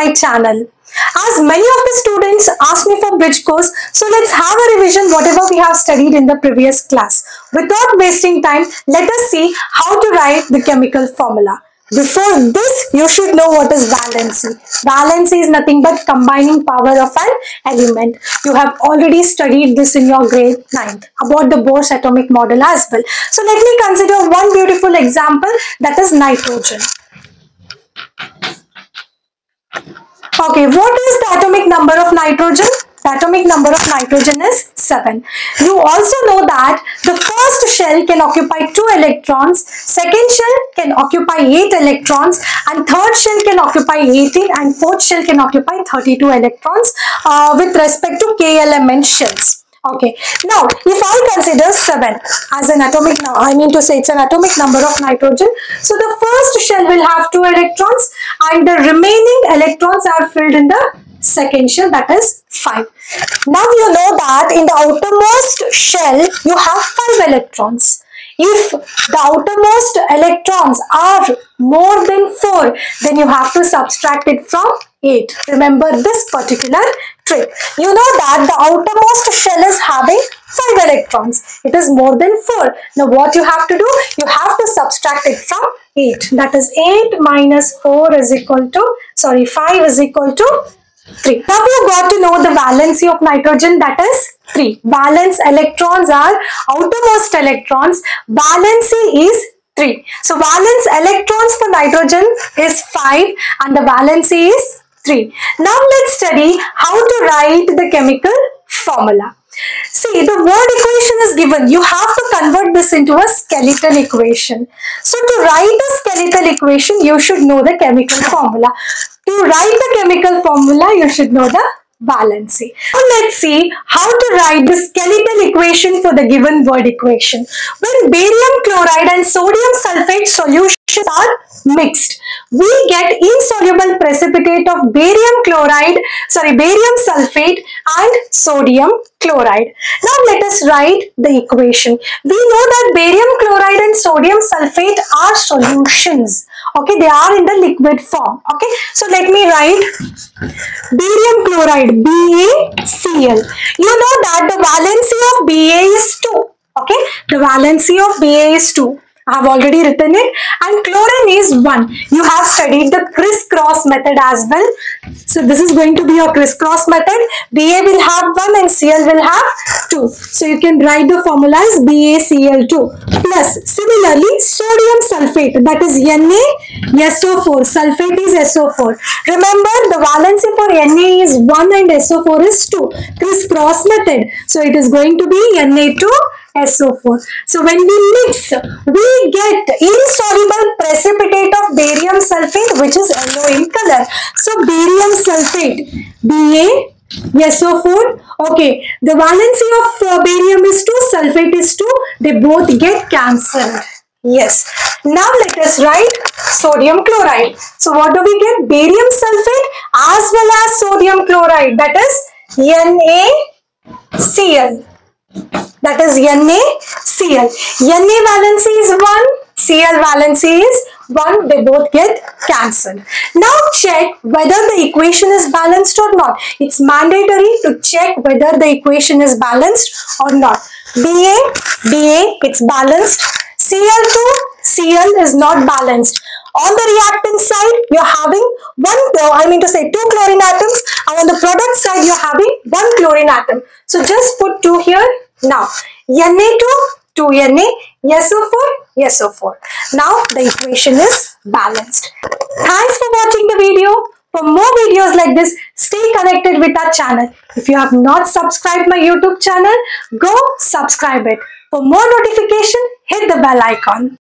my channel. As many of the students asked me for bridge course, so let's have a revision whatever we have studied in the previous class. Without wasting time, let us see how to write the chemical formula. Before this, you should know what is valency. Valency is nothing but combining power of an element. You have already studied this in your grade 9th about the Bohr's atomic model as well. So let me consider one beautiful example, that is nitrogen. Okay, what is the atomic number of nitrogen? The atomic number of nitrogen is 7. You also know that the first shell can occupy 2 electrons, second shell can occupy 8 electrons, and third shell can occupy 18, and fourth shell can occupy 32 electrons with respect to k element shells. Okay, now if I consider 7 as an atomic, it's an atomic number of nitrogen. So the first shell will have 2 electrons and the remaining electrons are filled in the second shell, that is 5. Now you know that in the outermost shell you have 5 electrons. If the outermost electrons are more than 4, then you have to subtract it from 8. Remember this particular trick. You know that the outermost shell is having 5 electrons. It is more than 4. Now what you have to do? You have to subtract it from 8. That is 8 minus 4 is equal to, 5 is equal to 3. Now you got to know the valency of nitrogen, that is 3. Valence electrons are outermost electrons. Valency is 3. So valence electrons for nitrogen is 5 and the valency is 3. Now let's study how to write the chemical formula. See, the word equation is given. You have to convert this into a skeletal equation. So to write a skeletal equation, you should know the chemical formula. To write the chemical formula, you should know the valency. Now let's see how to write the skeletal equation for the given word equation. When barium chloride and sodium sulfate solutions are mixed, we get insoluble precipitate of barium sulfate and sodium chloride. Now let us write the equation. We know that barium chloride and sodium sulfate are solutions. Okay, they are in the liquid form. Okay, so let me write barium chloride, BaCl. You know that the valency of Ba is 2. Okay, the valency of Ba is 2. I have already written it, and chlorine is 1. You have studied the crisscross method as well. So this is going to be your crisscross method. Ba will have 1 and Cl will have 2. So you can write the formula as BaCl2 plus similarly sodium sulfate, that is NaSO4. Sulfate is SO4. Remember the valency for Na is 1 and SO4 is 2. Crisscross method. So it is going to be Na2SO4. So when we mix, we get insoluble precipitate of barium sulfate, which is yellow in color. So barium sulfate, BaSO4. Okay, the valency of barium is 2, sulfate is 2. They both get cancelled. Yes. Now let us write sodium chloride. So what do we get? Barium sulfate as well as sodium chloride, that is NaCl. That is NaCl. Na valency is 1, Cl valency is 1. They both get cancelled. Now check whether the equation is balanced or not. It's mandatory to check whether the equation is balanced or not. Ba, it's balanced. Cl2, Cl is not balanced. On the reactant side, you're having 2 chlorine atoms, and on the product side, you're having 1 chlorine atom. So just put 2 here. Now, Na2, 2Na, SO4, SO4. Now the equation is balanced. Thanks for watching the video. For more videos like this, stay connected with our channel. If you have not subscribed my YouTube channel, go subscribe it. For more notification, hit the bell icon.